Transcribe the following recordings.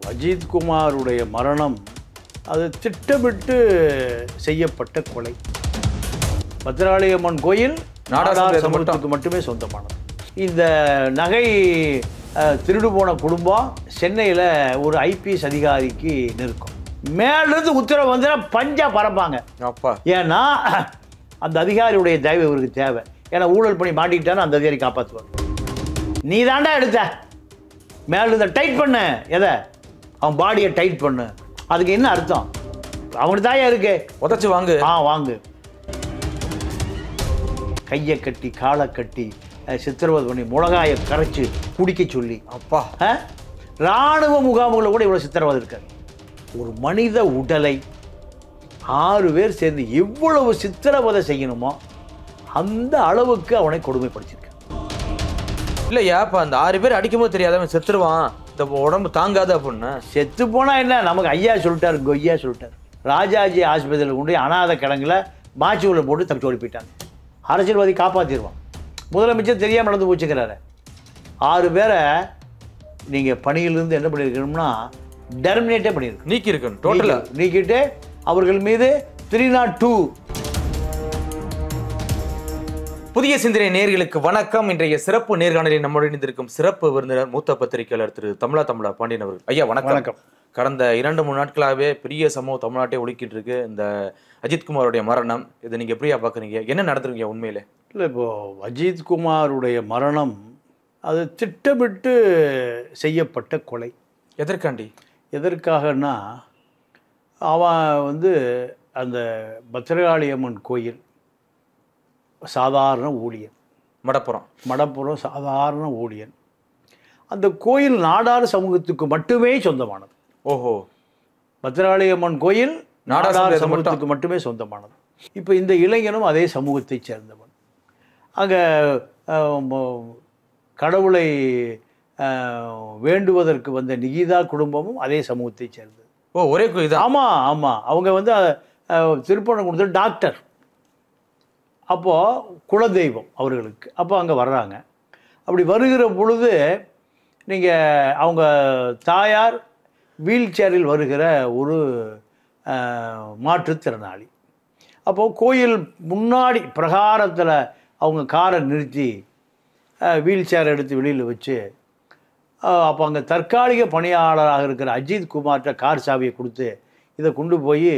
அஜித் குமாருடைய மரணம் அது திட்டமிட்டு செய்யப்பட்ட கொலை. பத்திராளியம்மன் கோயில் நாடார் சமூகத்துக்கு மட்டுமே சொந்தமானது. இந்த நகை திருடு போன குடும்பம் சென்னையில் ஒரு ஐபிஎஸ் அதிகாரிக்கு நிற்கும். மேலிருந்து உத்தரவு வந்து பஞ்சா பறப்பாங்க. ஏன்னா அந்த அதிகாரியுடைய தயவு இவருக்கு தேவை. ஏன்னா ஊழல் பண்ணி மாட்டிக்கிட்டான்னு அந்த அதிகாரி காப்பாற்றுவார். நீ தாண்டா எடுத்த மேலிருந்த டைட் பண்ணு, எதை அவன் பாடியை டைட் பண்ணு. அதுக்கு என்ன அர்த்தம்? அவனுக்கு தாயா இருக்கு, உதச்சு வாங்கு. வாங்கு. கையை கட்டி காலை கட்டி சித்திரவதை பண்ணி மிளகாயை கரைச்சி குடிக்க சொல்லி அப்பா இராணுவ முகாம்களில் கூட இவ்வளோ சித்திரவதை இருக்காது. ஒரு மனித உடலை 6 பேர் சேர்ந்து எவ்வளவு சித்திரவதை செய்யணுமோ அந்த அளவுக்கு அவனை கொடுமைப்படுத்தியிருக்க. இல்லையா இப்போ அந்த 6 பேர் அடிக்கும்போது தெரியாதவன் செத்துருவான், இந்த உடம்பு தாங்காது அப்படின்னு. செத்து போனால் என்ன, நமக்கு ஐயா சொல்லிட்டார், கொய்யா சொல்லிட்டார். ராஜாஜி ஆஸ்பத்திரியில் கொண்டு அனாத கிடங்குல மாச்சூரில் போட்டு தப்பிச்சு ஓடி போயிட்டாங்க. அரசியல்வாதி காப்பாற்றிடுவான். முதலமைச்சர் தெரியாமல் நடந்து போச்சுக்கிறாரு. 6 பேரை நீங்கள் பணியிலிருந்து என்ன பண்ணியிருக்கணும்னா டெர்மினேட்டே பண்ணியிருக்கு, நீக்கியிருக்கணும். டோட்டலாக நீக்கிட்டு அவர்கள் மீது 302. புதிய சிந்தனை நேயர்களுக்கு வணக்கம். இன்றைய சிறப்பு நேர்காணலில் நம்முடன் இணைந்திருக்கும் சிறப்பு விருந்தினர் மூத்த பத்திரிகையாளர் திரு தமிழா பாண்டியன் அவர்கள். ஐயா வணக்கம். வணக்கம். கடந்த 2-3 நாட்களாகவே பெரிய சம்பவம் தமிழ்நாட்டை ஒழிக்கிட்டு இருக்கு இந்த அஜித்குமாருடைய மரணம். இதை நீங்கள் எப்படியா பார்க்குறீங்க? என்ன நடந்திருக்கீங்க உண்மையிலே? இல்லை, இப்போது அஜித்குமாருடைய மரணம் அது திட்டமிட்டு செய்யப்பட்ட கொலை. எதற்காண்டி? எதற்காகனா அவன் அந்த பத்திரகாளியம்மன் கோயில் சாதாரண ஊழியன், மடப்புறம் சாதாரண ஊழியன். அந்த கோயில் நாடார் சமூகத்துக்கு மட்டுமே சொந்தமானது. ஓஹோ, பத்திரகாளியம்மன் கோயில் நாடார் சமூகத்துக்கு மட்டுமே சொந்தமானது. இப்போ இந்த இளைஞனும் அதே சமூகத்தை சேர்ந்தவன். அங்கே கடவுளை வேண்டுவதற்கு வந்த நிகிதா குடும்பமும் அதே சமூகத்தை சேர்ந்தது. ஓ, ஒரே கோயில். ஆமாம் ஆமாம். அவங்க திருப்பணம் கொடுத்தது டாக்டர். அப்போது குலதெய்வம் அவர்களுக்கு. அப்போ அங்கே வர்றாங்க. அப்படி வருகிற பொழுது நீங்கள் அவங்க தாயார் வீல் சேரில் வருகிற ஒரு மாற்றுத்திறனாளி. அப்போது கோயில் முன்னாடி பிரகாரத்தில் அவங்க காரை நிறுத்தி வீல் சேர் எடுத்து வெளியில் வச்சு, அப்போ அங்கே தற்காலிக பணியாளராக இருக்கிற அஜித் குமார்கிட்ட கார் சாவியை கொடுத்து இதை கொண்டு போய்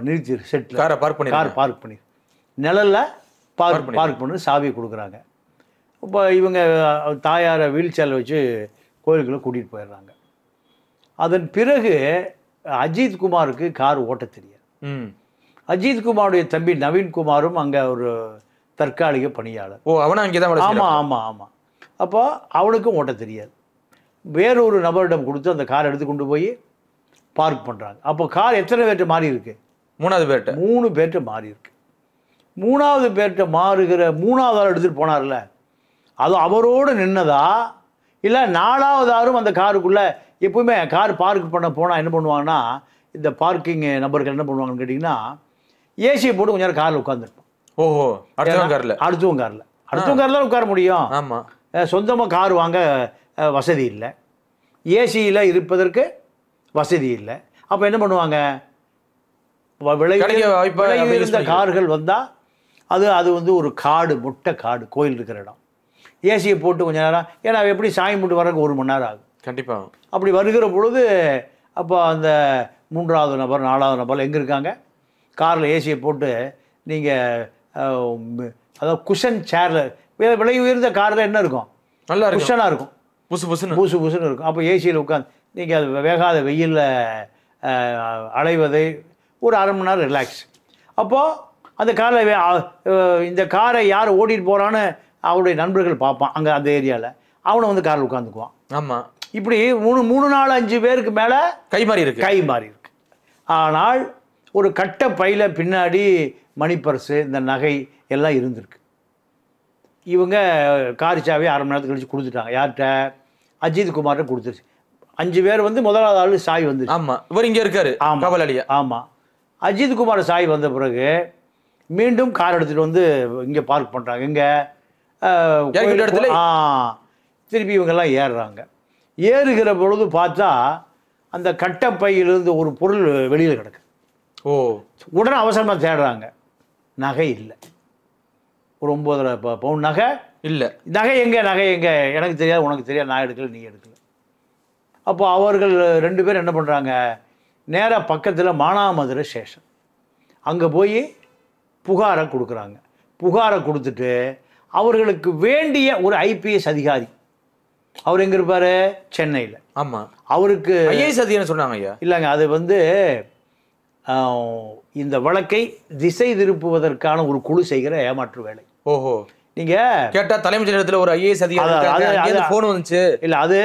நிறுத்தி செட்டில் காரை பார்க் பண்ணி நிழலில் பார்க் பண்ணி சாவியை கொடுக்குறாங்க. இப்போ இவங்க தாயாரை வீல் சேரில் வச்சு கோயிலுக்குள்ளே கூட்டிகிட்டு போயிடுறாங்க. அதன் பிறகு அஜித் குமாருக்கு கார் ஓட்ட தெரியாது. அஜித் குமாருடைய தம்பி நவீன்குமாரும் அங்கே ஒரு தற்காலிக பணியாளர். ஓ, அவனும் அங்கே தான். ஆமாம். அப்போ அவனுக்கும் ஓட்ட தெரியாது. வேறொரு நபரிடம் கொடுத்து அந்த காரை எடுத்து கொண்டு போய் பார்க் பண்ணுறாங்க. அப்போ கார் எத்தனை பேர்கிட்ட மாறி இருக்கு? 3 பேர்கிட்ட மாறி இருக்கு. 3வது பேர்கிட்ட மாறுகிற 3வது ஆள் எடுத்துகிட்டு போனார்ல, அது அவரோடு நின்னதா இல்லை 4வது ஆளும் அந்த காருக்குள்ளே? எப்பவுமே கார் பார்க் பண்ண போனால் என்ன பண்ணுவாங்கன்னா, இந்த பார்க்கிங் நபர்கள் என்ன பண்ணுவாங்கன்னு கேட்டிங்கன்னா, ஏசியை போட்டு கொஞ்ச நேரம் காரில் உட்காந்துருப்போம். ஓஹோ, அடுத்தவங்க காரில் தான் உட்கார முடியும். ஆமாம், சொந்தமாக கார் வாங்க வசதி இல்லை, ஏசியில் இருப்பதற்கு வசதி இல்லை. அப்போ என்ன பண்ணுவாங்க, விலை கார்கள் வந்தால் அது ஒரு காடு, மொட்டை காடு, கோயில் இருக்கிற இடம். ஏசியை போட்டு கொஞ்சம் நேரம், ஏன்னா எப்படி சாமி கும்பிட்டு வரக்கு 1 மணி நேரம் ஆகும் கண்டிப்பாக. அப்படி வருகிற பொழுது அப்போ அந்த 3வது நபர் 4வது நபர் எங்கே இருக்காங்க, காரில் ஏசியை போட்டு நீங்கள் அதாவது குஷன் சேரில், விலை உயர்ந்த காரில் என்ன இருக்கும், நல்லா குஷனாக இருக்கும், புசுன்னு இருக்கும். அப்போ ஏசியில் உட்காந்து நீங்கள் அது வேகாத வெயிலில் அலைவதை ஒரு 1/2 மணி நேரம் ரிலாக்ஸ். அப்போது அந்த காரில் இந்த காரை யார் ஓட்டிகிட்டு போகிறான்னு அவருடைய நண்பர்கள் பார்ப்பான். அங்கே அந்த ஏரியாவில் அவனை காரில் உட்காந்துக்குவான். ஆமாம், இப்படி 3 4 5 பேருக்கு மேலே கை மாறி இருக்கு. ஆனால் ஒரு கட்ட பையில பின்னாடி மணிப்பர்ஸு, இந்த நகை எல்லாம் இருந்திருக்கு. இவங்க கார் சாவி 1/2 மணி நேரத்துக்கு கழிச்சு கொடுத்துட்டாங்க. யார்கிட்ட? அஜித் குமார்கிட்ட கொடுத்துருச்சு. 5 பேர் 3வது ஆள் சாவி வந்துருச்சு. ஆமாம், இவர் இங்கே இருக்காரு. ஆமாம். அஜித் குமார் சாவி வந்த பிறகு மீண்டும் கார் எடுத்துகிட்டு இங்கே பார்க் பண்ணுறாங்க. இங்கே இடத்துல திருப்பி இவங்கெல்லாம் ஏறுறாங்க. ஏறுகிற பொழுது பார்த்தா அந்த கட்டப்பையிலிருந்து ஒரு பொருள் வெளியில் கிடக்கு. ஓ, உடனே அவசரமாக தேடுறாங்க. நகை இல்லை. ஒரு 9.5 பவுன் நகை இல்லை. நகை எங்கே எனக்கு தெரியாது, உனக்கு தெரியாது, நான் எடுக்கல, நீ எடுக்கல. அப்போ அவர்கள் 2 பேர் என்ன பண்ணுறாங்க, நேராக பக்கத்தில் மானாமதுரை ஸ்டேஷன் அங்கே போய் புகாரை கொடுக்குறாங்க. புகாரை கொடுத்துட்டு அவர்களுக்கு வேண்டிய ஒரு ஐபிஎஸ் அதிகாரி, அவர் எங்கே இருப்பார், சென்னையில். ஆமாம். அவருக்கு ஐஏஎஸ் அதிகாரி சொன்னாங்க. ஐயா இல்லைங்க, அது இந்த வழக்கை திசை திருப்புவதற்கான ஒரு குழு செய்கிற ஏமாற்று வேலை. ஓஹோ. நீங்க கேட்டா தலைமைச் செயலகத்தில் ஒரு ஐஏஎஸ் அதிகாரி போன் வந்துச்சு. இல்ல, அது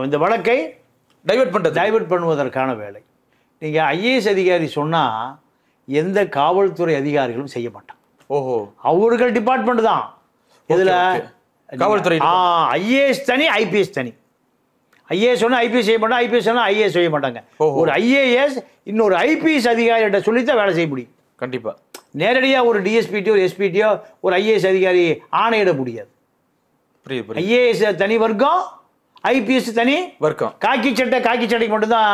இந்த வழக்கை டைவர்ட் பண்ணுவதற்கான வேலை. நீங்க ஐஏஎஸ் அதிகாரி சொன்னா எந்த காவல்துறை அதிகாரிகளும் செய்ய மாட்டாங்க. ஓஹோ. அவர்கள் டிபார்ட்மெண்ட் தான் இதுல. காவல்துறை ஐஏஎஸ் தனி, ஐபிஎஸ் தனி. ஐஏஎஸ் சொன்னா ஐபிஎஸ் செய்ய மாட்டாங்க, ஐபிஎஸ் சொன்னா ஐஏஎஸ் செய்ய மாட்டாங்க. ஒரு ஐஏஎஸ் இன்னொரு ஐபிஎஸ் அதிகாரிகிட்ட சொல்லித்தான் வேலை செய்ய முடியும். கண்டிப்பா. நேரடியாக ஒரு டிஎஸ்பிடியோ எஸ்பிடியோ ஒரு ஐஏஎஸ் அதிகாரி ஆணையிட முடியாது. ஐஏஎஸ் தனி வர்க்கம், ஐபிஎஸ் தனி வர்க்கம். காக்கி சட்டைக்கு மட்டும்தான்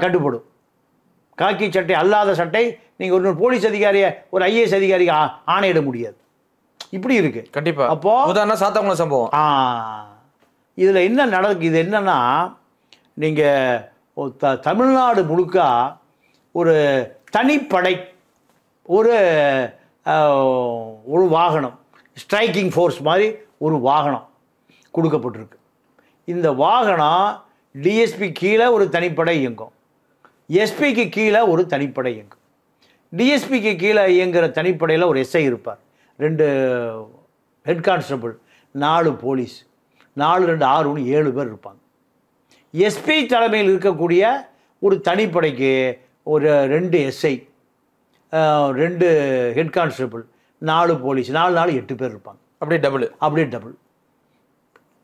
கட்டுப்படும். காக்கி சட்டை அல்லாத சட்டை நீங்கள் ஒரு போலீஸ் அதிகாரியை ஒரு ஐஏஎஸ் அதிகாரிக்கு ஆணையிட முடியாது. இப்படி இருக்கு. கண்டிப்பா. அப்போ உதாரணம் சாத்தாங்குளம் சம்பவம். இதில் என்ன நடக்கு, இது என்னன்னா, நீங்கள் தமிழ்நாடு முழுக்க ஒரு தனிப்படை, ஒரு வாகனம், ஸ்ட்ரைக்கிங் ஃபோர்ஸ் மாதிரி ஒரு வாகனம் கொடுக்கப்பட்டிருக்கு. இந்த வாகனம் டிஎஸ்பி கீழே ஒரு தனிப்படை இயங்கும், எஸ்பிக்கு கீழே ஒரு தனிப்படை இயங்கும். டிஎஸ்பிக்கு கீழே இயங்குகிற தனிப்படையில் ஒரு எஸ்ஐ இருப்பார், 2 ஹெட் கான்ஸ்டபிள், 4 போலீஸ், 4 2 6 1 7 பேர் இருப்பாங்க. எஸ்பி தலைமையில் இருக்கக்கூடிய ஒரு தனிப்படைக்கு ஒரு 2 எஸ்ஐ, 2 ஹெட் கான்ஸ்டபிள், 4 போலீஸ், 4 4 8 பேர் இருப்பாங்க. அப்படியே டபுள்.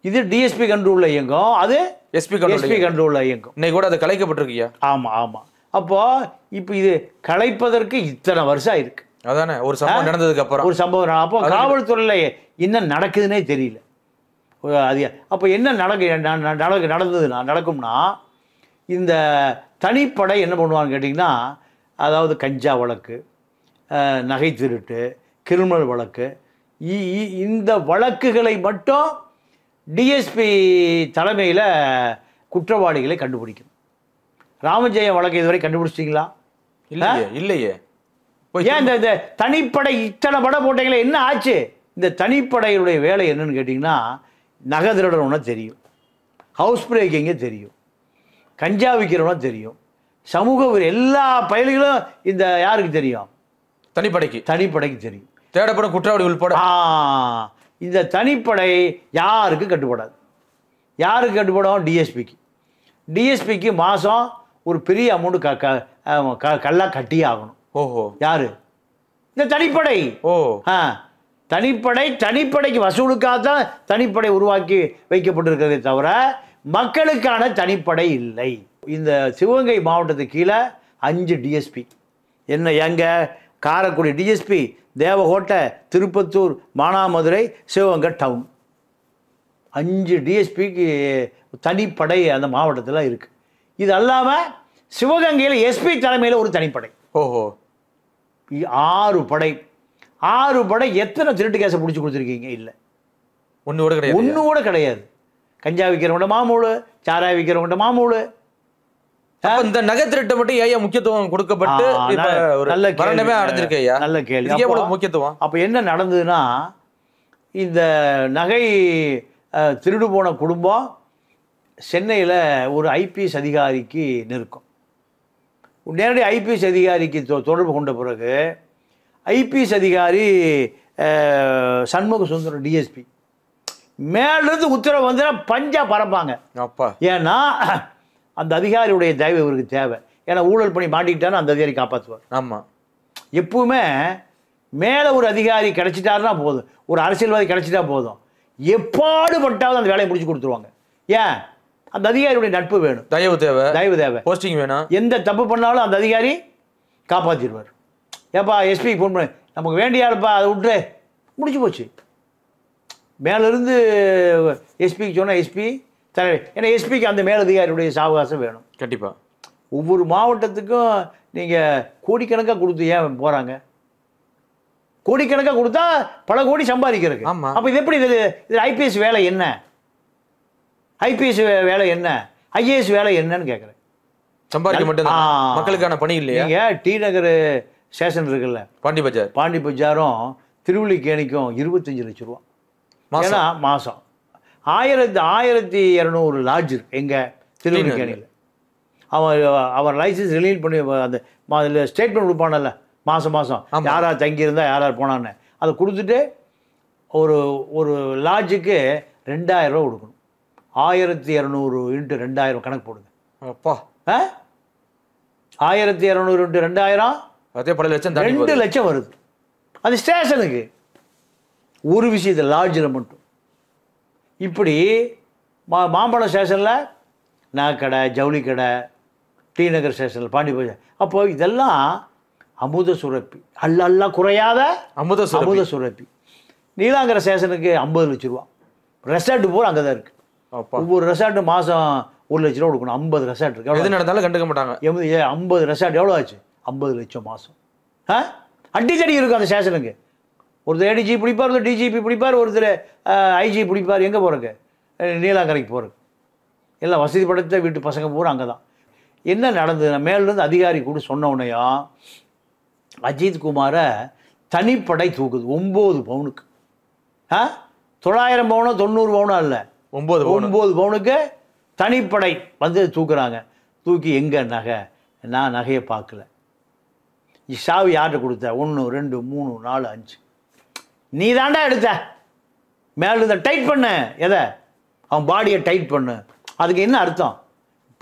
இது டிஎஸ்பி கண்ட்ரோலில் இயங்கும், அது எஸ்பி கண்ட்ரோலில் இயங்கும். இன்னைக்கு கூட அது கலைக்கப்பட்டிருக்கியா? ஆமாம். அப்போ இப்போ இது கலைப்பதற்கு இத்தனை வருஷம் ஆயிருக்கு. அதானே ஒரு சம்பவம் நடந்ததுக்கு அப்புறம். ஒரு சம்பவம். அப்போ காவல்துறையில் என்ன நடக்குதுன்னே தெரியல. அது அப்போ என்ன நடக்கும்னா, இந்த தனிப்படை என்ன பண்ணுவான்னு கேட்டிங்கன்னா, அதாவது கஞ்சா வழக்கு, நகை திருட்டு, கிரிமினல் வழக்கு, இந்த வழக்குகளை மட்டும் டிஎஸ்பி தலைமையில் குற்றவாளிகளை கண்டுபிடிக்கணும். ராமஜெயம் வழக்கு இதுவரை கண்டுபிடிச்சிட்டிங்களா? இல்லையே. ஏன் இந்த தனிப்படை இத்தனை படம் போட்டீங்களே, என்ன ஆச்சு? இந்த தனிப்படையுடைய வேலை என்னன்னு கேட்டிங்கன்னா, நகை திருடணும்னா தெரியும், ஹவுஸ் பிரேக்கிங்கே தெரியும், கஞ்சா விற்கிறவனா தெரியும், சமூக எல்லா பயல்களும் இந்த யாருக்கு தெரியும்? தனிப்படைக்கு தெரியும். தேடப்படும் குற்றவாளி உள்பட. இந்த தனிப்படை யாருக்கு கட்டுப்படாது? யாருக்கு கட்டுப்படும்? டிஎஸ்பிக்கு மாதம் ஒரு பெரிய அமௌண்ட் கல்லா கட்டியே ஆகணும். ஓஹோ. யாரு? இந்த தனிப்படை. தனிப்படைக்கு வசூலுக்காக தான் தனிப்படை உருவாக்கி வைக்கப்பட்டிருக்கிறதே தவிர மக்களுக்கான தனிப்படை இல்லை. இந்த சிவகங்கை மாவட்டத்துக்கு கீழே 5 டிஎஸ்பி. எங்க காரைக்குடி டிஎஸ்பி, தேவகோட்டை, திருப்பத்தூர், மானாமதுரை, சிவகங்கை டவுன், 5 டிஎஸ்பிக்கு தனிப்படை அந்த மாவட்டத்தில் இருக்கு. இது அல்லாமல் சிவகங்கையில் எஸ்பி தலைமையில் ஒரு தனிப்படை. ஓஹோ. 6 படை. எத்தனை திருட்டு கேஸை பிடிச்சி கொடுத்துருக்கீங்க? இல்லை, ஒன்று கூட கிடையாது. கஞ்சா விற்கிறவங்க மாமூலு, சாராய விற்கிறவங்க மாமூலு. இந்த நகை திருட்டை மட்டும் ஏன் முக்கியத்துவம் கொடுக்கப்பட்டு நல்ல கேள்வி. முக்கியத்துவம். அப்ப என்ன நடந்ததுன்னா, இந்த நகை திருடு போன குடும்பம் சென்னையில் ஒரு ஐபிஎஸ் அதிகாரிக்கு நெருக்கம். நேரடி ஐபிஎஸ் அதிகாரிக்கு தொடர்பு கொண்ட பிறகு ஐபிஎஸ் அதிகாரி சண்முக சுந்தரம் டிஎஸ்பி மேலிருந்து உத்தரவு வந்து பஞ்சா பறப்பாங்க. ஏன்னா அந்த அதிகாரியுடைய தயவு இவருக்கு தேவை. ஏன்னா ஊழல் பண்ணி மாட்டிக்கிட்டாருன்னா அந்த அதிகாரி காப்பாற்றுவார். ஆமாம். எப்பவுமே மேலே ஒரு அதிகாரி கிடைச்சிட்டாருன்னா போதும், ஒரு அரசியல்வாதி கிடைச்சிட்டா போதும், எப்பாடுபட்டாவது அந்த வேலையை முடிச்சு கொடுத்துருவாங்க. ஏன்? அந்த அதிகாரியுடைய நட்பு வேணும், தயவு தேவை, போஸ்டிங் வேணும். எந்த தப்பு பண்ணாலும் அந்த அதிகாரி காப்பாற்றிடுவார். ஏப்பா எஸ்பிக்கு ஃபோன் பண்ணி, நமக்கு வேண்டிய ஆளுப்பா, அதை விட்டு முடிச்சு போச்சு. மேலிருந்து எஸ்பிக்கு சொன்னால் எஸ்பி ஏன்னா எஸ்பிக்கு அந்த மேலதிகாரியுடைய சாவகாசம் வேணும். கண்டிப்பா ஒவ்வொரு மாவட்டத்துக்கும் நீங்கள் கோடிக்கணக்காக கொடுத்து ஏன் போகிறாங்க? கோடிக்கணக்காக கொடுத்தா பல கோடி சம்பாதிக்கிறதுக்கு. ஆமா. அப்போ இது எப்படி இது ஐபிஎஸ் வேலை என்ன? ஐபிஎஸ் வேலை என்ன? ஐஏஎஸ் வேலை என்னன்னு கேட்குறேன். சம்பாதிக்க மட்டும் மக்களுக்கான பணி இல்லையா? நீங்கள் டி நகர் ஸ்டேஷன் இருக்குல்ல, பாண்டி பஜாரும் திருவள்ளிக்கேணிக்கும் 25 லட்ச ரூபா ஏன்னா மாதம். 1200 லாட்ஜ் இருக்கு எங்க திருவள்ளிக்கேணியில். அவன் லைசன்ஸ் ரிலீவ் பண்ணி அந்த அதில் ஸ்டேட்மெண்ட் கொடுப்பானல்ல மாதம் யார் யார் தங்கியிருந்தா யார் யார் போனான்னு அதை கொடுத்துட்டு ஒரு லாட்ஜுக்கு 2000 ரூபா கொடுக்கணும். 1200 × 2000 கணக்கு போடுங்க. அப்பா 1200 × 2000 அதே 10 லட்சம் 2 லட்சம் வருது. அது ஸ்டேஷனுக்கு ஒரு விஷயத்தில் லாட்ஜில் மட்டும். இப்படி மாம்பழம் ஸ்டேஷனில் நகைக்கடை, ஜவுளி கடை, டி நகர் ஸ்டேஷனில் பாண்டி பஜார். அப்போ இதெல்லாம் அமுத சுரப்பி, அல்ல குறையாத அமுத சுரப்பி. நீலாங்கரை ஸ்டேஷனுக்கு 50 லட்ச ரூபா. ரெசார்ட்டு பூரா அங்கே தான் இருக்குது. ஒவ்வொரு ரெசார்ட்டு மாதம் 1 லட்ச ரூபா கொடுக்கணும். 50 ரெசார்ட் இருக்கு. எது நடந்தாலும் கண்டுக்க மாட்டாங்க. 50 ரெசார்ட் எவ்வளோ ஆச்சு? 50 லட்சம் மாதம். அடிச்சடி இருக்கும் அந்த ஸ்டேஷனுக்கு. ஒருத்தர் ஏடிஜி பிடிப்பார், ஒருத்தர் டிஜிபி பிடிப்பார், ஒருத்தர் ஐஜி பிடிப்பார். எங்கே போகிறக்கு? நீலாங்கரைக்கு போகிறக்கு. எல்லாம் வசதி படைத்த வீட்டு பசங்க பூரா அங்கே தான். என்ன நடந்தது? மேலேருந்து அதிகாரி கூட சொன்ன உடனேயும் அஜித் குமாரை தனிப்படை தூக்குது 9 பவுனுக்கு. 900 பவுனோ 90 பவுனோ இல்லை, 9 பவுனுக்கு தனிப்படை வந்து தூக்குறாங்க. தூக்கி எங்கே நகை? நான் நகையை பார்க்கல. சாவி யார்கிட்ட கொடுத்த? 1 2 3 4 5 நீ தாண்டா எடுத்த. மேலே டைட் பண்ணு. எதை? அவன் பாடியை டைட் பண்ணு. அதுக்கு என்ன அர்த்தம்?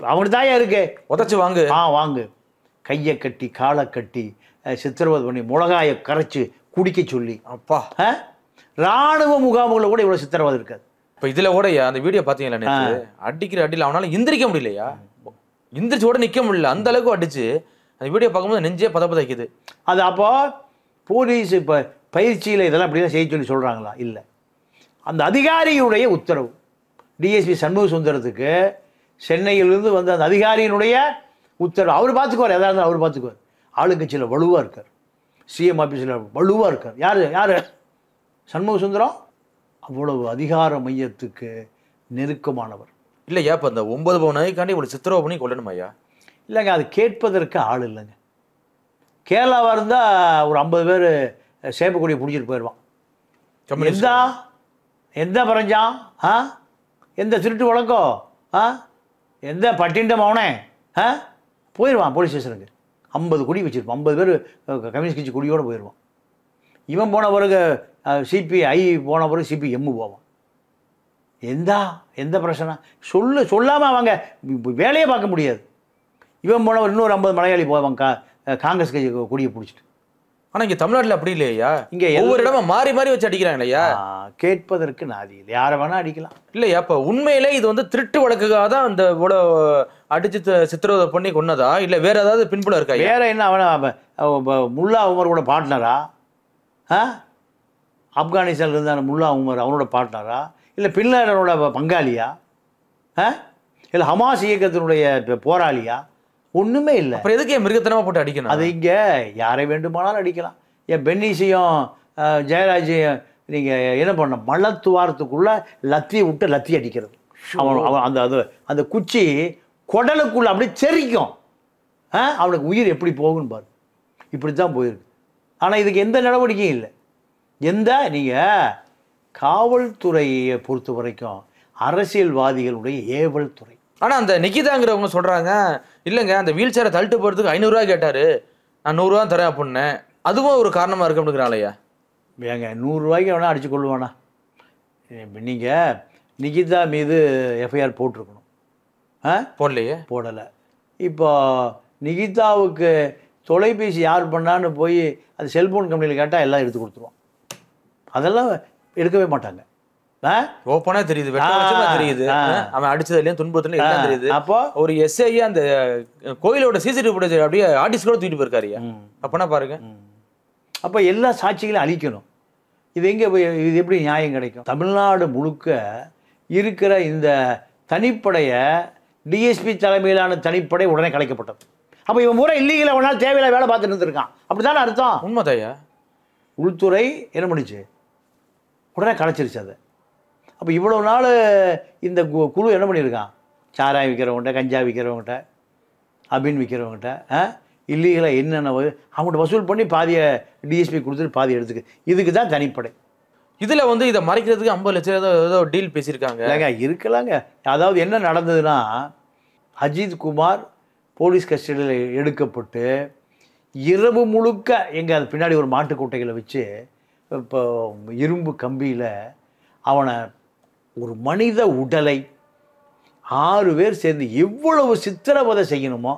அவனுக்கு தாயா இருக்கு. உதச்சு வாங்கு. வாங்கு. கையை கட்டி காலை கட்டி சித்திரவதை பண்ணி மிளகாயை கரைச்சி குடிக்க சொல்லி. அப்பா இராணுவ முகாம்களில் கூட இவ்வளோ சித்திரவதை இருக்காது. இப்போ இதில் கூட அந்த வீடியோ பார்த்தீங்களா? அடிக்கிற அடியில் அவனால் எந்திரிக்க முடியலையா? எந்திரிச்சு கூட நிற்க முடியல, அந்த அளவுக்கு அடிச்சு. அந்த வீடியோ பார்க்கும்போது நெஞ்சே பதப்பதைக்குது. அது அப்போ போலீஸ் இப்போ பயிற்சியில் இதெல்லாம் அப்படிதான் செய்ய சொல்லி சொல்கிறாங்களா? இல்லை. அந்த அதிகாரியுடைய உத்தரவு. டிஎஸ்பி சண்முக சுந்தரத்துக்கு சென்னையிலிருந்து வந்த அந்த அதிகாரியினுடைய உத்தரவு. அவர் பார்த்துக்குவார், எதாக இருந்தாலும் அவர் பார்த்துக்குவார். ஆளுங்கட்சியில் வலுவாக இருக்கார், சிஎம் ஆஃபீஸில் வலுவாக இருக்கார். யார்? சண்முக சுந்தரம். அவ்வளவு அதிகார மையத்துக்கு நெருக்கமானவர். இல்லையா? இப்போ அந்த 9 பவுன் நகைக்காண்டி இவ்வளோ சித்திரவதை பண்ணி கொள்ளணுமா ஐயா? இல்லைங்க, அது கேட்பதற்கு ஆள் இல்லைங்க. கேரளாவாக இருந்தால் ஒரு 50 பேர் சேப்பக்கூடியை பிடிச்சிட்டு போயிடுவான். எந்த பறஞ்சான்? எந்த திருட்டு வழக்கம்? எந்த பட்டிண்ட மௌனே? போயிடுவான் போலீஸ் ஸ்டேஷனுக்கு. 50 குடி வச்சுருப்பான். 50 பேர் கம்யூனிஸ்ட் கட்சி குடியோடு போயிடுவான். இவன் போன பிறகு சிபிஐ போன பிறகு சிபிஎம் போவான். எந்த பிரச்சனை சொல்லாமல் அவங்க வேலையே பார்க்க முடியாது. இவன் போனவர் இன்னொரு 50 மலையாளி போவான் காங்கிரஸ் கட்சி குடியை பிடிச்சிட்டு. ஆனால் இங்கே தமிழ்நாட்டில் அப்படி இல்லையா? இங்கே ஒவ்வொரு இடமும் மாறி மாறி வச்சு அடிக்கிறாங்க இல்லையா? கேட்பதற்கு நாதி இல்லை, யாரை வேணா அடிக்கலாம். இல்லையா? இப்போ உண்மையிலே இது வந்து திருட்டு வழக்குக்காக தான் அந்த இவ்வளோ அடிச்சு சித்திரவதை பண்ணி கொன்னதா, இல்லை வேற ஏதாவது பின்புலம் இருக்கா? வேற என்ன? அவன் முல்லா உமர் கூட பார்ட்னரா? ஆப்கானிஸ்தானில் இருந்தான முல்லா உமர் அவனோட பார்ட்னரா? இல்லை பின்லாடனோட பங்காளியா? இல்லை ஹமாஸ் இயக்கத்தினுடைய போராளியா? ஒன்றுமே இல்லை. அப்புறம் எதுக்கு மிருகத்தனமாக போட்டு அடிக்கணும்? அது இங்கே யாரை வேண்டுமானாலும் அடிக்கலாம். என் பென்னிஸையும் ஜெயராஜையும் நீங்கள் என்ன பண்ண மலத்துவாரத்துக்குள்ளே லத்தியை விட்டு லத்தி அடிக்கிறது. அவன் அந்த குச்சி குடலுக்குள்ளே அப்படியே செரிக்கும். அவனுக்கு உயிர் எப்படி போகுன்னு பாரு. இப்படி தான் போயிருக்கு. ஆனால் இதுக்கு எந்த நடவடிக்கையும் இல்லை. நீங்கள் காவல்துறையை பொறுத்த வரைக்கும் அரசியல்வாதிகளுடைய ஏவல் துறை. ஆனால் அந்த நிகிதாங்கிறவங்க சொல்கிறாங்க, இல்லைங்க அந்த வீல் சேரை தள்ளிட்டு போகிறதுக்கு 500 ரூபா கேட்டார், நான் 100 ரூபா தரேன் அப்படின்னேன், அதுவும் ஒரு காரணமாக இருக்கு அப்படிங்கிறாளையா? ஏங்க 100 ரூபாய்க்கு வேணால் அடிச்சு கொள்ளுவானா? நீங்கள் நிகிதா மீது எஃப்ஐஆர் போட்டிருக்கணும். போடலையே? போடலை. இப்போ நிகிதாவுக்கு தொலைபேசி யார் பண்ணான்னு போய் அது செல்ஃபோன் கம்பெனியில் கேட்டால் எல்லாம் எடுத்து கொடுத்துருவான். அதெல்லாம் எடுக்கவே மாட்டாங்க. ஓப்பனா தெரியுது, தெரியுது அவன் அடிச்சதுலயும் துன்பத்துல எல்லாம் தெரியுது. அப்போ ஒரு எஸ்ஐ அந்த கோயிலோட சிசிடிவி ஃபுட்டேஜ் அப்படியே ஆர்டிஸ்ட் கூட தூக்கிட்டு போயிருக்காருயா. அப்பனா பாருங்க. அப்ப எல்லா சாட்சிகளையும் அழிக்கணும். இது எங்க இது எப்படி நியாயம் கிடைக்கும்? தமிழ்நாடு முழுக்க இருக்கிற இந்த தனிப்படையை டிஎஸ்பி தலைமையிலான தனிப்படை உடனே கலைக்கப்பட்டது. அப்போ இவன் பூரா இல்லீகல் அவனால் தேவையில்லை வேலை பார்த்துட்டு இருந்திருக்கான். அப்படி தானே அர்த்தம்? உண்மைதையா. உள்துறை என்ன பண்ணிச்சு, உடனே கலைச்சிருச்சு அதை. அப்போ இவ்வளோ நாள் இந்த குழு என்ன பண்ணியிருக்கான், சாராயம் விற்கிறவங்ககிட்ட, கஞ்சா விற்கிறவங்ககிட்ட, அபின் விற்கிறவங்ககிட்ட இல்லீகலாக என்னென்ன அவங்கள்ட்ட வசூல் பண்ணி பாதியை டிஎஸ்பி கொடுத்துட்டு பாதி எடுத்துக்கு. இதுக்கு தான் தனிப்படை. இதில் வந்து இதை மறைக்கிறதுக்கு 50 லட்சம் ஏதோ டீல் பேசியிருக்காங்க. இல்லைங்க இருக்கலாங்க. அதாவது என்ன நடந்ததுன்னா, அஜித் குமார் போலீஸ் கஸ்டடியில் எடுக்கப்பட்டு இரவு முழுக்க எங்கள் அது பின்னாடி ஒரு மாட்டுக்கொட்டைகளை வச்சு இப்போ இரும்பு கம்பியில் அவனை ஒரு மனித உடலை 6 பேர் சேர்ந்து எவ்வளவு சித்திரவதை செய்யணுமோ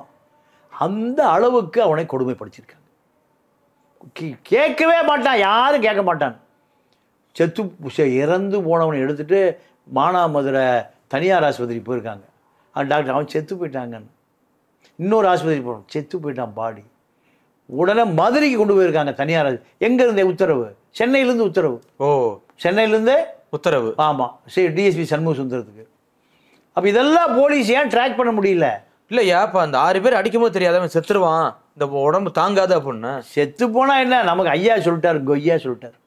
அந்த அளவுக்கு அவனை கொடுமைப்படுத்தியிருக்காங்க. கேட்கவே மாட்டான், யாரும் கேட்க மாட்டான். இறந்து போனவனை எடுத்துகிட்டு மானாமதுரை தனியார் ஆஸ்பத்திரி போயிருக்காங்க. டாக்டர் அவன் செத்து போயிட்டாங்கன்னு. இன்னொரு ஆஸ்பத்திரி போனோம், செத்து போயிட்டான் பாடி. உடனே மதுரைக்கு கொண்டு போயிருக்காங்க தனியார். எங்கே இருந்தே உத்தரவு, சென்னையிலேருந்து உத்தரவு. ஓ, சென்னையிலேருந்து உத்தரவு. ஆமாம், சரி, டிஎஸ்பி சண்முக சுந்தரத்துக்கு. அப்போ இதெல்லாம் போலீஸ் ஏன் ட்ராக் பண்ண முடியல? இல்லையா, இப்போ அந்த 6 பேர் அடிக்கும்போது தெரியாதவன் செத்துருவான், இந்த உடம்பு தாங்காது அப்படின்னு. செத்து போனால் என்ன, நமக்கு ஐயா சொல்லிட்டார், கொய்யா சொல்லிட்டார்.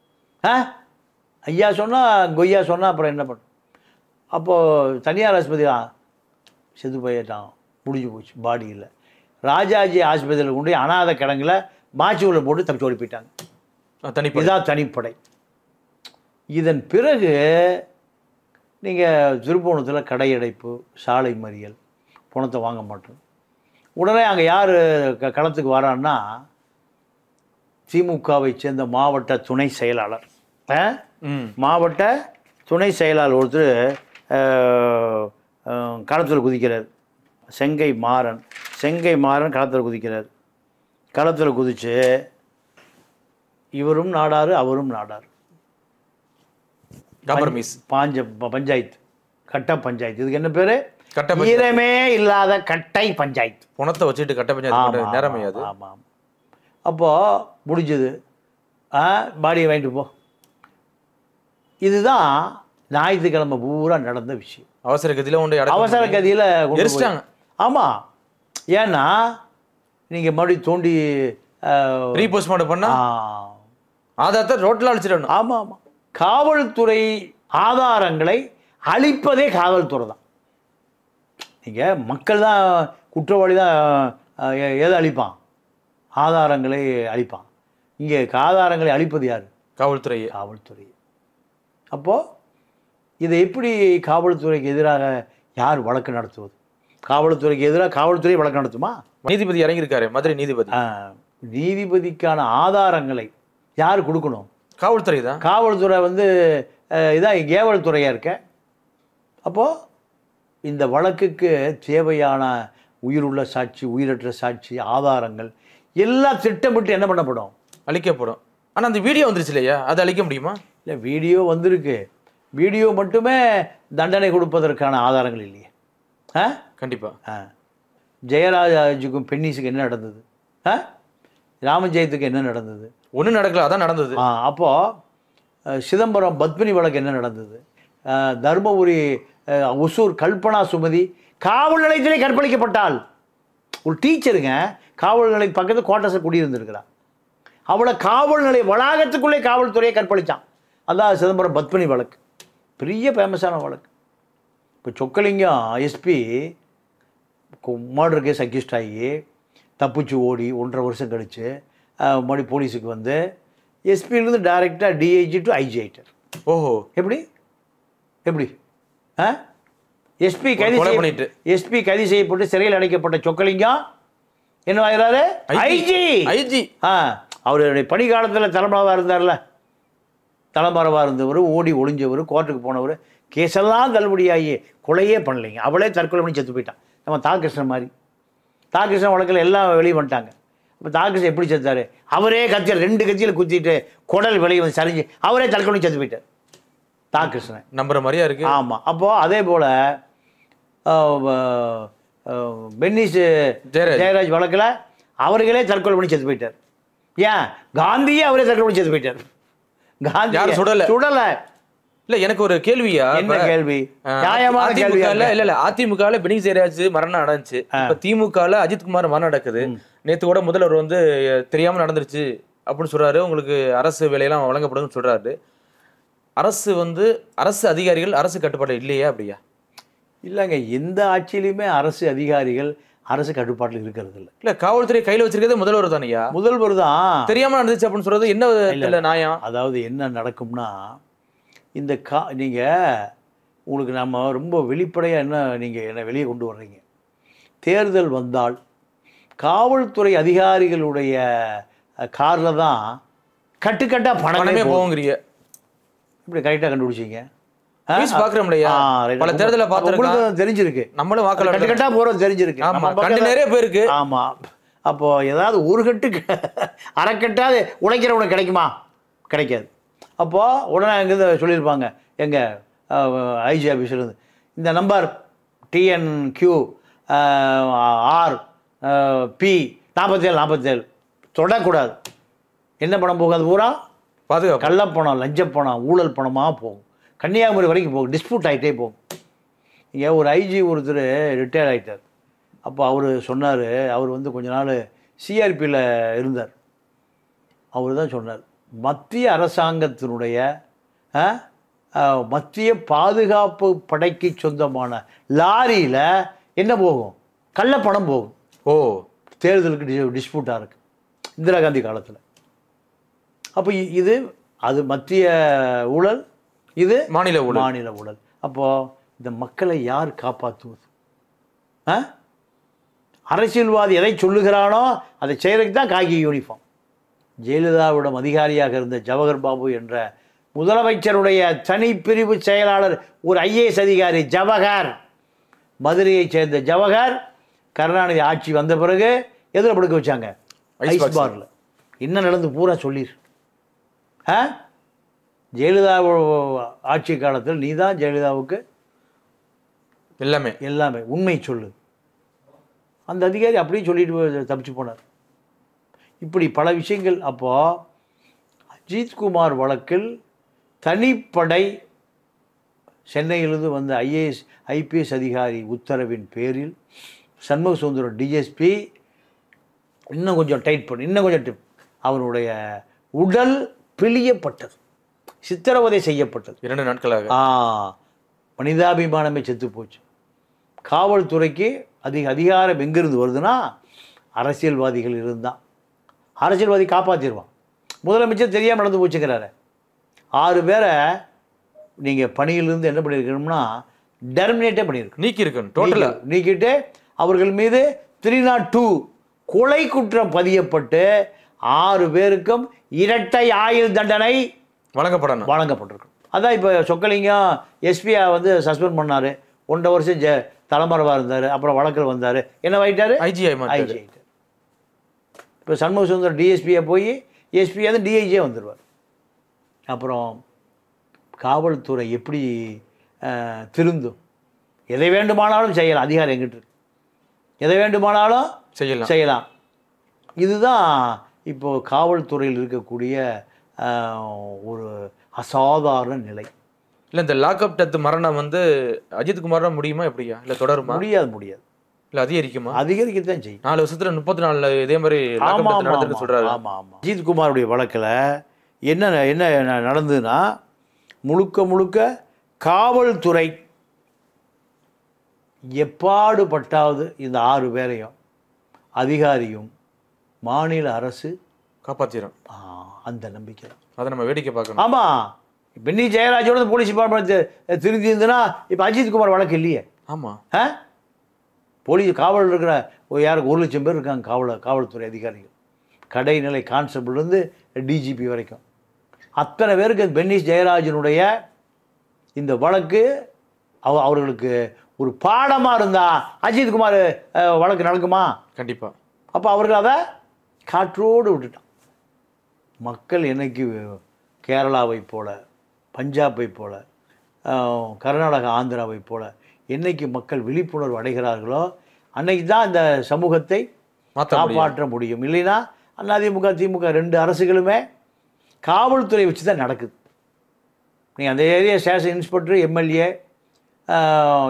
ஐயா சொன்னால் கொய்யா சொன்னால் அப்புறம் என்ன பண்ணும்? அப்போது தனியார் ஆஸ்பத்திரி செத்து போயிட்டான், முடிஞ்சு போச்சு, பாடி இல்லை. ராஜாஜி ஆஸ்பத்திரியில் கொண்டு அனாத கிடங்கில் மாச்சூரில் போட்டு தப்பிச்சு ஓடி போயிட்டாங்க. இதான் தனிப்படை. இதன் பிறகு நீங்கள் திருப்போணத்தில் கடையடைப்பு, சாலை மறியல், பணத்தை வாங்க மாட்டோம். உடனே அங்கே யார் களத்துக்கு வரான்னா, திமுகவை சேர்ந்த மாவட்ட துணை செயலாளர், மாவட்ட துணை செயலாளர் ஒருத்தர் களத்தில் குதிக்கிறார். செங்கை மாறன் களத்தில் குதிக்கிறார். களத்தில் குதிச்சு இவரும் நாடாரு அவரும் நாடாரு. பஞ்சாயத்து, கட்ட பஞ்சாயத்து. இதுக்கு என்ன பேரு? ஈரமே இல்லாத கட்டை பஞ்சாயத்து. பணத்தை வச்சுட்டு கட்ட பஞ்சாயத்து நேரமையாது. ஆமாம். அப்போ முடிஞ்சது, பாடியை வாங்கிட்டு போ. இதுதான் ஞாயிற்றுக்கிழமை பூரா நடந்த விஷயம். அவசர கதியில் எரிச்சிட்டாங்க. ஆமாம், ஏன்னா நீங்கள் மறுபடியும் தோண்டி ரீபோஸ்ட்மார்ட்டம் பண்ணால் ஆதாரத்தை ரோட்டில் அழிச்சிடணும். ஆமாம் ஆமாம். காவல்துறை ஆதாரங்களை அழிப்பதே காவல்துறை தான். நீங்கள் மக்கள் தான் குற்றவாளி தான் எதை அழிப்பான்? ஆதாரங்களை அழிப்பான். இங்கே ஆதாரங்களை அழிப்பது யார்? காவல்துறை. அப்போது இதை எப்படி காவல்துறைக்கு எதிராக யார் வழக்கு நடத்துவது? காவல்துறைக்கு எதிராக காவல்துறை வழக்கு நடத்துமா? நீதிபதி இறங்கியிருக்காரு, மதுரை நீதிபதி. நீதிபதிக்கான ஆதாரங்களை யார் கொடுக்கணும்? காவல்துறை தான். காவல்துறை வந்து இதான் ஏவல் துறையாக இருக்க. அப்போது இந்த வழக்குக்கு தேவையான உயிருள்ள சாட்சி, உயிரற்ற சாட்சி, ஆதாரங்கள் எல்லாம் திட்டமிட்டு என்ன பண்ணப்படும்? அழிக்கப்படும். ஆனால் அந்த வீடியோ வந்துருச்சு இல்லையா, அதை அழிக்க முடியுமா? இல்லை, வீடியோ வந்திருக்கு. வீடியோ மட்டுமே தண்டனை கொடுப்பதற்கான ஆதாரங்கள் இல்லையே. கண்டிப்பாக. ஜெயராஜுக்கும் பென்னிஸுக்கு என்ன நடந்தது? ராமஜெயத்துக்கு என்ன நடந்தது? ஒன்றும் நடக்கல, அதான் நடந்தது. அப்போது சிதம்பரம் பத்மினி வழக்கு என்ன நடந்தது? தர்மபுரி ஒசூர் கல்பனா சுமதி காவல் நிலையத்திலே கற்பழிக்கப்பட்டாள். ஒரு டீச்சருங்க காவல் நிலையம் பக்கத்தில் குவார்ட்டர்ஸை குடியிருந்துருக்கிறான். அவளை காவல் நிலைய வளாகத்துக்குள்ளே காவல்துறையை கற்பழித்தான். அதான் சிதம்பரம் பத்மினி வழக்கு, பெரிய ஃபேமஸான வழக்கு. இப்போ Chokkalingam SP murder case accused ஆகி தப்பிச்சு ஓடி 1.5 வருஷம் கழிச்சு மறுபடி போலீஸுக்கு வந்து எஸ்பியிலேருந்து டைரெக்டாக டிஐஜி டு ஐஜி ஆகிட்டார். ஓஹோ, எப்படி எஸ்பி கைது செய்யப்பட்டு சிறையில் அடைக்கப்பட்ட சொக்கலிங்கம் என்ன ஆகிறாரு? ஐஜி. அவருடைய பணி காலத்தில் தலைமறைவாக இருந்தார்ல, தலைமறைவாக இருந்தவர், ஓடி ஒளிஞ்சவர், கோர்ட்டுக்கு போனவர், கேஸெல்லாம் தள்ளுபடியாகி கொலையே பண்ணலைங்க. அவளே தற்கொலை பண்ணி செத்து போயிட்டான். நம்ம தாகிருஷ்ணன் மாதிரி. தாகிருஷ்ணன் வழக்கில் எல்லாம் வெளியே பண்ணிட்டாங்க. இப்போ தாகிருஷ்ணன் எப்படி செத்தார்? அவரே கத்தியில் 2 கத்தியில் குத்திட்டு குடல் வெளியே வந்து சரிஞ்சு அவரே தற்கொலை செத்து போயிட்டார். தாகிருஷ்ணன் நம்புற மாதிரியா இருக்கு. ஆமாம். அப்போது அதே போல் பென்னிஸ் ஜெயராஜ் வழக்கில் அவர்களே தற்கொலை பண்ணி செத்து போயிட்டார். ஏன்? காந்தியே அவரே தற்கொலை பண்ணி செத்து போயிட்டார். காந்தி சுடலை. இல்ல எனக்கு ஒரு கேள்வியா, என்ன கேள்வி? நியாயமான கேள்வி. இல்ல அதிமுகல பெனிக் ஜெயராஜ் மரணம் நடந்துச்சு, இப்ப திமுகல அஜித்குமார் மரணம் நடக்குது. நேத்து கூட முதல்வர் வந்து தெரியாம நடந்துருச்சு அப்படின்னு சொல்றாரு, உங்களுக்கு அரசு வேலையெல்லாம் வழங்கப்படுதுன்னு சொல்றாரு. அரசு அதிகாரிகள் அரசு கட்டுப்பாடு இல்லையா அப்படியா? இல்லைங்க, எந்த ஆட்சியிலுமே அரசு அதிகாரிகள் அரசு கட்டுப்பாட்டில் இருக்கிறது இல்லை. இல்ல காவல்துறை கையில வச்சிருக்கிறது முதல்வர் தானையா? முதல்வர் தான். தெரியாம நடந்துச்சு அப்படின்னு சொல்றது என்ன இல்ல நியாயம்? அதாவது என்ன நடக்கும்னா, இந்த உங்களுக்கு நம்ம ரொம்ப வெளிப்படையாக என்ன வெளியே கொண்டு வர்றீங்க. தேர்தல் வந்தால் காவல்துறை அதிகாரிகளுடைய காரில் தான் கட்டுக்கட்டாக பணமே போகுங்கிறீங்க. இப்படி கரெக்டாக கண்டுபிடிச்சிங்க. பாக்குறோம் இல்லையா, பல தேர்தலை பார்த்துருக்கோம், தெரிஞ்சிருக்கு. நம்மளும் வாக்கள் கட்டுக்கட்டா போறது தெரிஞ்சிருக்கு. ஆமா, கண்டு நிறைய பேருக்கு. ஆமா, அப்போ ஏதாவது ஒரு கட்டு அரைக்கட்டாது உழைக்கிறவனுக்கு கிடைக்குமா? கிடைக்காது. அப்போ உடனே அங்கேருந்து சொல்லியிருப்பாங்க, எங்க ஐஜி ஆஃபீஸ்லேருந்து, இந்த நம்பர் TNQ RP 47 தொடக்கூடாது. என்ன பணம் போகும்? அது பூரா பாதுகாப்பு, கள்ளப்பணம், லஞ்சப்பணம், ஊழல் பணமாக போகும். கன்னியாகுமரி வரைக்கும் போகும், டிஸ்பியூட் ஆகிட்டே போகும். இங்கே ஒரு ஐஜி ஒருத்தர் ரிட்டையர்ட் ஆகிட்டார். அப்போ அவர் சொன்னார், அவர் வந்து கொஞ்ச நாள் சிஆர்பியில் இருந்தார். அவர் தான் சொன்னார், மத்திய அரசாங்கத்தினுடைய மத்திய பாதுகாப்பு படைக்கு சொந்தமான லாரியில் என்ன போகும்? கள்ளப்பணம் போகும். தேர்தலுக்கு டிஸ்பியூட்டாக இருக்குது, இந்திரா காந்தி காலத்தில். அப்போ அது மத்திய ஊழல், இது மாநில ஊழல். அப்போது இந்த மக்களை யார் காப்பாற்றுவது? அரசியல்வாதி எதை சொல்லுகிறானோ அதை செய்கிறதுக்கு தான் காக்கி யூனிஃபார்ம். ஜெயலலிதாவிடம் அதிகாரியாக இருந்த ஜவஹர் பாபு என்ற முதலமைச்சருடைய தனிப்பிரிவு செயலாளர், ஒரு IAS அதிகாரி ஜவஹர், மதுரையைச் சேர்ந்த ஜவஹர், கருணாநிதி ஆட்சி வந்த பிறகு எதில் படுக்க வச்சாங்க? ஐஸ் பார்ல. என்ன நடந்து பூரா சொல்லிடு. ஜெயலலிதா ஆட்சி காலத்தில் நீ தான் ஜெயலலிதாவுக்கு எல்லாமே உண்மை சொல்லு. அந்த அதிகாரி அப்படியே சொல்லிட்டு தப்பிச்சு போனார். இப்படி பல விஷயங்கள். அப்போ அஜித்குமார் வழக்கில் தனிப்படை சென்னையிலிருந்து வந்த IPS அதிகாரி உத்தரவின் பேரில் சண்முக சுந்தரம் DSP இன்னும் கொஞ்சம் டைட் பண்ணி, இன்னும் கொஞ்சம் டிப், அவருடைய உடல் பிழியப்பட்டது, சித்திரவதை செய்யப்பட்டது. 2 நாட்களாக மனிதாபிமானமே செத்து போச்சு. காவல்துறைக்கு அதிகாரம் எங்கிருந்து வருதுன்னா, அரசியல்வாதிகள் இருந்தான். அரசியல்வாதி காப்பாற்றிடுவான். முதலமைச்சர் தெரியாமல் நடந்து போச்சுக்கிறாரு. 6 பேரை நீங்கள் பணியிலிருந்து என்ன பண்ணியிருக்கணும்னா டெர்மினேட்டே பண்ணியிருக்கணும், நீக்கியிருக்கணும். டோட்டலாக நீக்கிட்டு அவர்கள் மீது 302 கொலை குற்றம் பதியப்பட்டு 6 பேருக்கும் இரட்டை ஆயுள் தண்டனை வழங்கப்பட்டிருக்கும். அதான் இப்போ சொக்கலிங்கம் எஸ்பியா வந்து சஸ்பெண்ட் பண்ணார். 1.5 வருஷம் தலைமறைவாக இருந்தார். அப்புறம் வழக்கில் வந்தார். என்ன ஆகிட்டார்? ஐஜி ஆகிட்டார். இப்போ சண்முக சுந்தரம் DSPயாக போய் எஸ்பியாக வந்து DIG வந்துடுவார். அப்புறம் காவல்துறை எப்படி திருந்தும்? எதை வேண்டுமானாலும் செய்யலாம். அதிகாரம் எங்கிட்ட இருக்கு, எதை வேண்டுமானாலும் செய்யலாம். இதுதான் இப்போது காவல்துறையில் இருக்கக்கூடிய ஒரு அசாதாரண நிலை. இல்லை, இந்த லாக்அப் டெத் மரணம் வந்து அஜித்குமார் முடியுமா எப்படியா? இல்லை தொடருமா? முடியாது. இல்லை அதிகரிக்குமா? அதிகரிக்கத்தான் செய்யும். 4 வருஷத்துல 34 இதே மாதிரி நடந்துட்டு சொல்றாரு. ஆமாம். அஜித்குமாருடைய வழக்கில் என்ன நடந்ததுன்னா, முழுக்க காவல்துறை எப்பாடுபட்டாவது இந்த 6 பேரையும் அதிகாரியும் மாநில அரசு காப்பாற்றிடும். அந்த நம்பிக்கை அதை நம்ம வேடிக்கை பார்க்கணும். ஆமாம். பென்னி ஜெயராஜோட போலீஸ் டிபார்ட்மெண்ட் திருந்தி இருந்ததுன்னா இப்போ அஜித்குமார் வழக்கு இல்லையே. ஆமாம். போலீஸ் காவல் இருக்கிற யாருக்கு 1 லட்சம் பேர் இருக்காங்க காவல்துறை அதிகாரிகள். கடைநிலை கான்ஸ்டபிள்லேருந்து DGP வரைக்கும் அத்தனை பேருக்கு பென்னிஸ் ஜெயராஜனுடைய இந்த வழக்கு அவர்களுக்கு ஒரு பாடமாக இருந்தால் அஜித்குமார் வழக்கு நடக்குமா? கண்டிப்பாக. அப்போ அவர்கள் அதை காற்றோடு விட்டுட்டான். மக்கள் என்னைக்கு கேரளாவை போல, பஞ்சாபை போல, கர்நாடகா, ஆந்திராவை போல என்னைக்கு மக்கள் விழிப்புணர்வு அடைகிறார்களோ அன்னைக்கு தான் இந்த சமூகத்தை காப்பாற்ற முடியும். இல்லைன்னா அதிமுக, திமுக 2 அரசுகளுமே காவல்துறை வச்சு தான் நடக்குது. நீங்கள் அந்த ஏரியா ஸ்டேஷன் இன்ஸ்பெக்டர், எம்எல்ஏ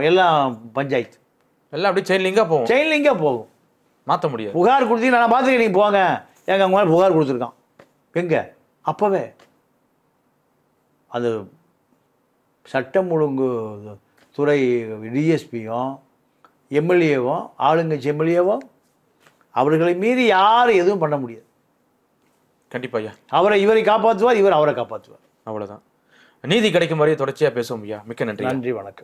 எல்லாம் பஞ்சாயத்து எல்லாம் அப்படியே செயின் லிங்காக போகும். செயின் லிங்காக போகும். மாற்ற முடியாது. புகார் கொடுத்தீங்க, நான் பார்த்துக்க, நீங்கள் போங்க, எங்கள் அவங்க மேலே புகார் கொடுத்துருக்கான். எங்கே? அப்போவே அது சட்டம் ஒழுங்கு துறை டிஎஸ்பியும் எம்எல்ஏவும் ஆளுங்கட்சி எம்எல்ஏவும் அவர்களை மீறி யாரும் எதுவும் பண்ண முடியாது. கண்டிப்பா ஐயா. இவரை காப்பாற்றுவார், இவர் அவரை காப்பாற்றுவார். அவ்வளோதான். நீதி கிடைக்கும் வரையும் தொடர்ச்சியாக பேசுவோம் ஐயா. மிக்க நன்றி. நன்றி, வணக்கம்.